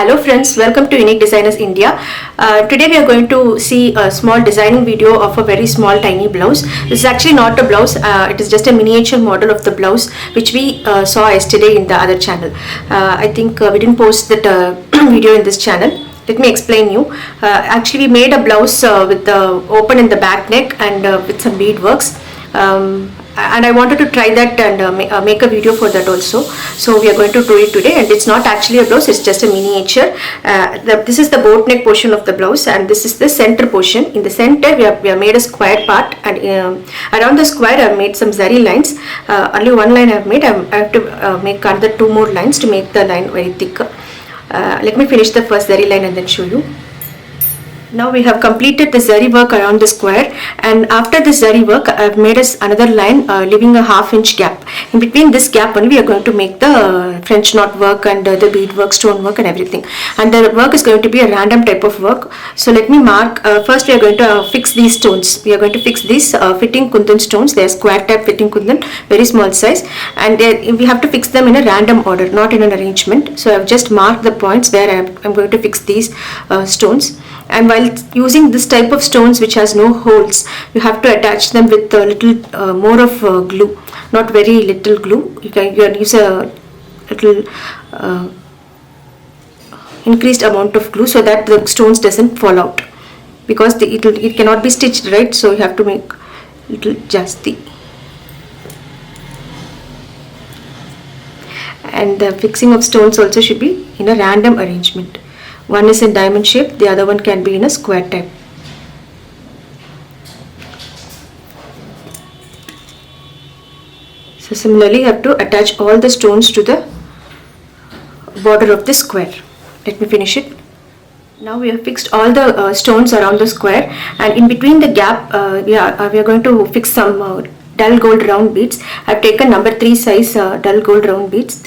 Hello friends, welcome to Unique Designers India. Today we are going to see a small designing video of a very small tiny blouse. This is actually not a blouse, it is just a miniature model of the blouse which we saw yesterday in the other channel. I think we didn't post that video in this channel. Let me explain you. Actually we made a blouse with the open in the back neck and with some beadworks. And I wanted to try that and make a video for that also. So we are going to do it today, and it's not actually a blouse, it's just a miniature. This is the boat neck portion of the blouse, and this is the center portion. In the center we have made a square part, and around the square I have made some zari lines. Only one line I have made. I have to make another two more lines to make the line very thick. Let me finish the first zari line and then show you. Now we have completed the zari work around the square, and after the zari work I have made us another line leaving a half-inch gap. In between this gap only we are going to make the French knot work and the bead work, stone work and everything. And the work is going to be a random type of work. So let me mark, first we are going to fix these stones. We are going to fix these fitting kundan stones. They are square type fitting kundan, very small size, and we have to fix them in a random order, not in an arrangement. So I have just marked the points where I am going to fix these stones. And while using this type of stones which has no holes, you have to attach them with a little more of glue, not very little glue. You can use a little increased amount of glue so that the stones doesn't fall out, because it cannot be stitched, right? So you have to make little jasti. And the fixing of stones also should be in a random arrangement. One is in diamond shape, the other one can be in a square type. So similarly you have to attach all the stones to the border of the square. Let me finish it. Now we have fixed all the stones around the square, and in between the gap we are going to fix some dull gold round beads. I have taken number 3 size dull gold round beads,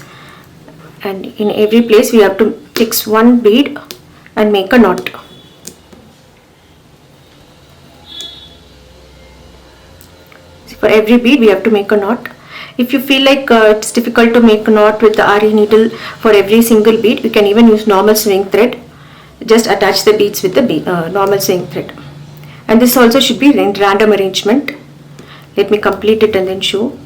and in every place we have to fix one bead and make a knot. So for every bead we have to make a knot. If you feel like it's difficult to make a knot with the RE needle for every single bead, you can even use normal sewing thread. Just attach the beads with the normal sewing thread. And this also should be in random arrangement. Let me complete it and then show.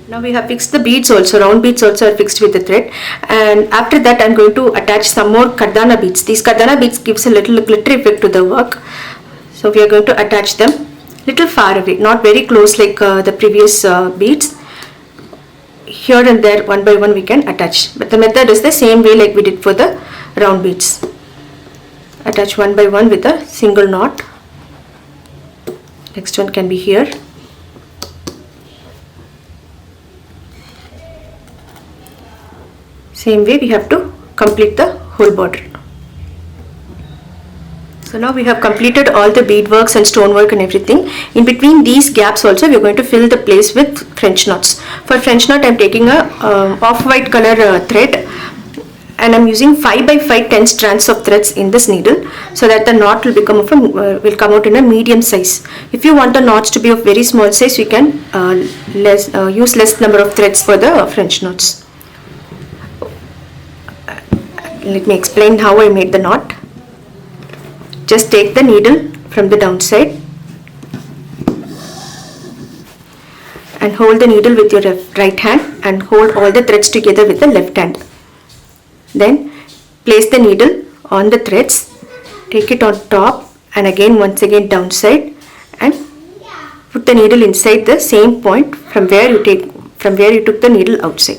Now we have fixed the beads also, round beads also are fixed with the thread, and after that I am going to attach some more cutdana beads. These cutdana beads gives a little glitter effect to the work, so we are going to attach them little far away, not very close like the previous beads. Here and there one by one we can attach, but the method is the same way like we did for the round beads. Attach one by one with a single knot. Next one can be here. Same way we have to complete the whole border. So now we have completed all the beadworks and stonework and everything. In between these gaps also we are going to fill the place with French knots. For French knot I am taking a off-white color thread, and I am using 5 by 5 10 strands of threads in this needle, so that the knot will come out in a medium size. If you want the knots to be of very small size, you can use less number of threads for the French knots. Let me explain how I made the knot. Just take the needle from the downside and hold the needle with your right hand and hold all the threads together with the left hand. Then place the needle on the threads, take it on top and again once again downside, and put the needle inside the same point from where you took the needle outside,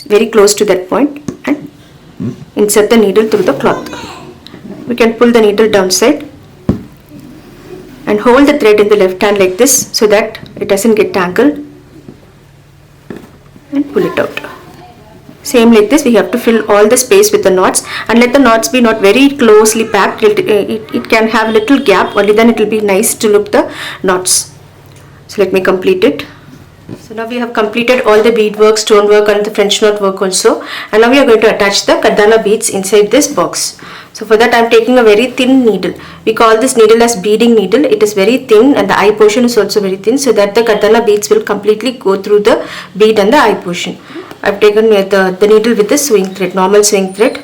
very close to that point, and insert the needle through the cloth. We can pull the needle downside and hold the thread in the left hand like this so that it doesn't get tangled, and pull it out. Same like this we have to fill all the space with the knots, and let the knots be not very closely packed. It can have little gap, only then it will be nice to look the knots. So let me complete it. So now we have completed all the beadwork, stonework and the French knot work also, and now we are going to attach the cutdana beads inside this box. So for that I am taking a very thin needle. We call this needle as beading needle. It is very thin and the eye portion is also very thin, so that the cutdana beads will completely go through the bead and the eye portion. I have taken the needle with the sewing thread, normal sewing thread.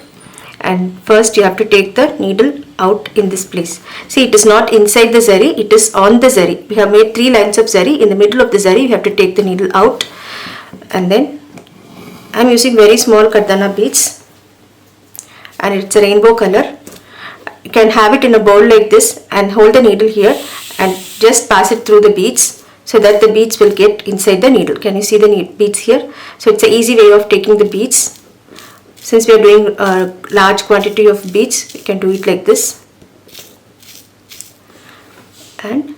and first you have to take the needle out in this place. See, it is not inside the zari, it is on the zari. We have made 3 lines of zari. In the middle of the zari you have to take the needle out, and then I am using very small cutdana beads, and it's a rainbow color. You can have it in a bowl like this and hold the needle here and just pass it through the beads so that the beads will get inside the needle. Can you see the beads here? So it's an easy way of taking the beads. Since we are doing a large quantity of beads, we can do it like this. And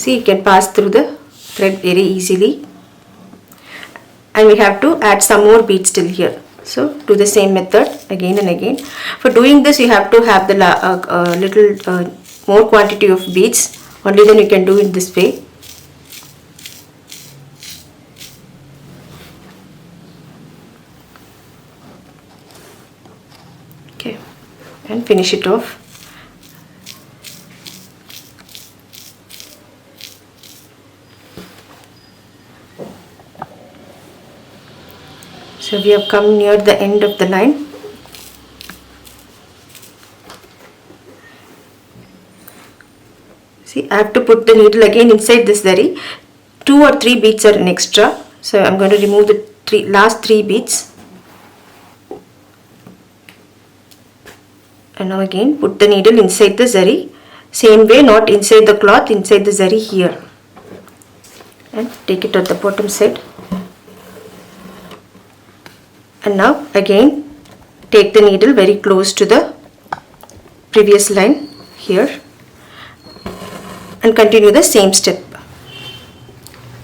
see, you can pass through the thread very easily. And we have to add some more beads till here. So do the same method again and again. For doing this, you have to have the little more quantity of beads. Only then you can do it this way. Okay, and finish it off. So we have come near the end of the line. See, I have to put the needle again inside this zari. 2 or 3 beads are an extra. So I am going to remove the last 3 beads. And now again put the needle inside the zari. Same way, not inside the cloth, inside the zari here. And take it at the bottom side. And now again take the needle very close to the previous line here and continue the same step.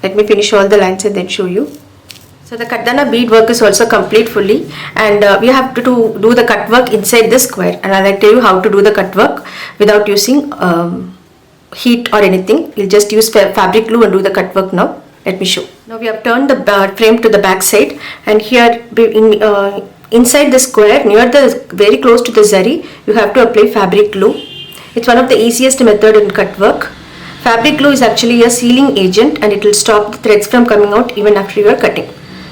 Let me finish all the lines and then show you. So the cutdana bead work is also complete fully, and we have to do the cut work inside the square, and I'll tell you how to do the cut work without using heat or anything. We'll just use fabric glue and do the cut work now. Let me show. Now we have turned the frame to the back side, and here inside the square, near the very close to the zari, you have to apply fabric glue. It's one of the easiest method in cut work. Fabric glue is actually a sealing agent, and it will stop the threads from coming out even after you are cutting.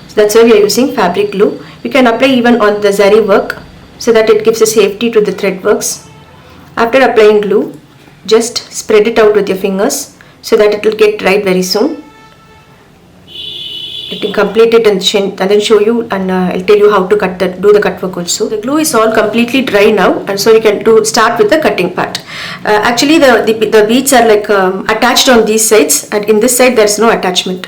So that's why we are using fabric glue. You can apply even on the zari work so that it gives a safety to the thread works. After applying glue, just spread it out with your fingers so that it will get dried very soon. Let me complete it and then show you, and I'll tell you how to do the cut work also. The glue is all completely dry now, and so you can start with the cutting part. Actually the beads are like attached on these sides, and in this side there is no attachment.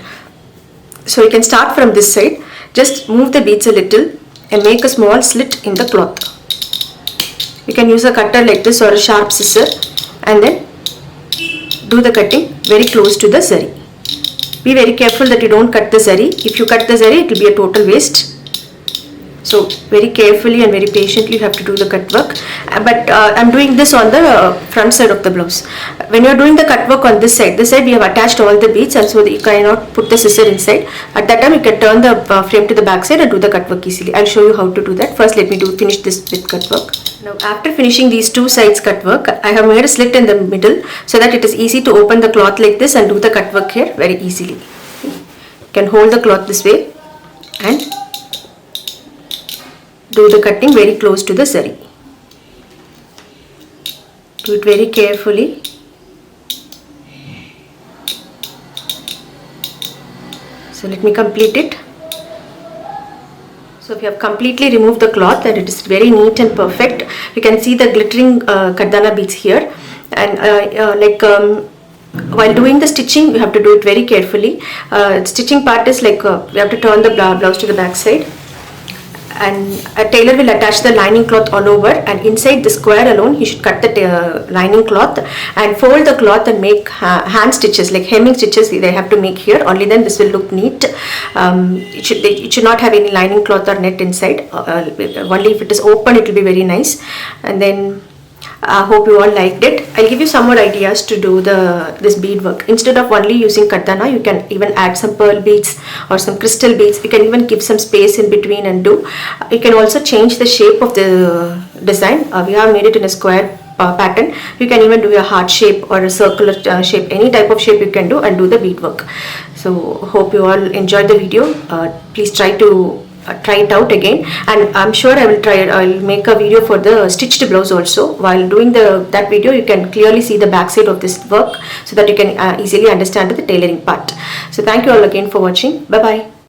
So you can start from this side. Just move the beads a little and make a small slit in the cloth. You can use a cutter like this or a sharp scissor, and then do the cutting very close to the zari. Be very careful that you don't cut the zari. If you cut the zari, it will be a total waste. So very carefully and very patiently you have to do the cut work. But I'm doing this on the front side of the blouse. When you are doing the cut work on this side we have attached all the beads, and so you cannot put the scissor inside. At that time you can turn the frame to the back side and do the cut work easily. I'll show you how to do that. First let me finish this with cut work. Now after finishing these 2 sides cut work, I have made a slit in the middle so that it is easy to open the cloth like this and do the cut work here very easily. You can hold the cloth this way and do the cutting very close to the zari. Do it very carefully. So let me complete it. So we have completely removed the cloth, and it is very neat and perfect. You can see the glittering cutdana beads here, and while doing the stitching you have to do it very carefully. Stitching part is like we have to turn the blouse to the back side, and a tailor will attach the lining cloth all over, and inside the square alone he should cut the lining cloth and fold the cloth and make hand stitches, like hemming stitches they have to make here. Only then this will look neat. It should not have any lining cloth or net inside. Only if it is open it will be very nice. And then I hope you all liked it. I'll give you some more ideas to do this bead work. Instead of only using cutdana, you can even add some pearl beads or some crystal beads. You can even keep some space in between and do. You can also change the shape of the design. We have made it in a square pattern. You can even do a heart shape or a circular shape. Any type of shape you can do and do the bead work. So hope you all enjoyed the video. Please try to try it out again, and I'm sure I will try it. I'll make a video for the stitched blouse also. While doing that video, you can clearly see the back side of this work so that you can easily understand the tailoring part. So thank you all again for watching. Bye bye.